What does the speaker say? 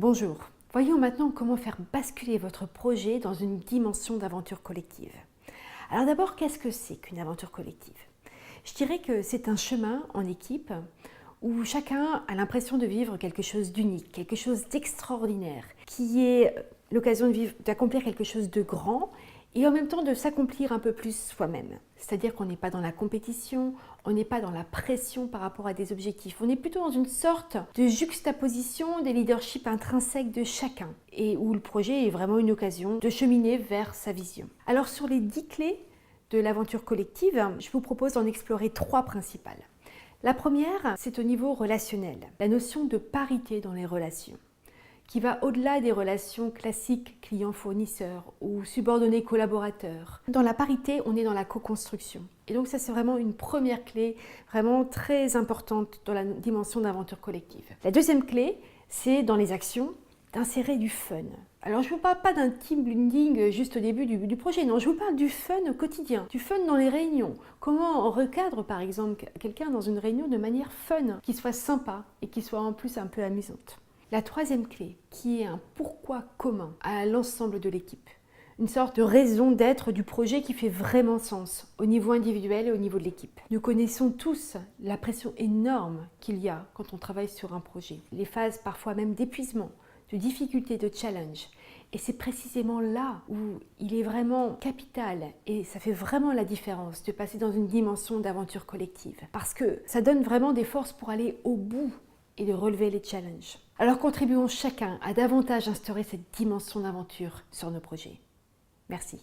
Bonjour, voyons maintenant comment faire basculer votre projet dans une dimension d'aventure collective. Alors d'abord, qu'est-ce que c'est qu'une aventure collective? Je dirais que c'est un chemin en équipe où chacun a l'impression de vivre quelque chose d'unique, quelque chose d'extraordinaire, qui est l'occasion d'accomplir quelque chose de grand et en même temps de s'accomplir un peu plus soi-même. C'est-à-dire qu'on n'est pas dans la compétition, on n'est pas dans la pression par rapport à des objectifs. On est plutôt dans une sorte de juxtaposition des leaderships intrinsèques de chacun et où le projet est vraiment une occasion de cheminer vers sa vision. Alors sur les 10 clés de l'aventure collective, je vous propose d'en explorer 3 principales. La première, c'est au niveau relationnel, la notion de parité dans les relations, qui va au-delà des relations classiques client-fournisseur ou subordonné-collaborateur. Dans la parité, on est dans la co-construction. Et donc ça, c'est vraiment une première clé vraiment très importante dans la dimension d'aventure collective. La deuxième clé, c'est dans les actions, d'insérer du fun. Alors je ne vous parle pas d'un team building juste au début du projet, non, je vous parle du fun au quotidien, du fun dans les réunions. Comment on recadre par exemple quelqu'un dans une réunion de manière fun, qui soit sympa et qui soit en plus un peu amusante. La troisième clé, qui est un pourquoi commun à l'ensemble de l'équipe. Une sorte de raison d'être du projet qui fait vraiment sens au niveau individuel et au niveau de l'équipe. Nous connaissons tous la pression énorme qu'il y a quand on travaille sur un projet. Les phases parfois même d'épuisement, de difficulté, de challenge. Et c'est précisément là où il est vraiment capital et ça fait vraiment la différence de passer dans une dimension d'aventure collective. Parce que ça donne vraiment des forces pour aller au bout et de relever les challenges. Alors contribuons chacun à davantage instaurer cette dimension d'aventure sur nos projets. Merci.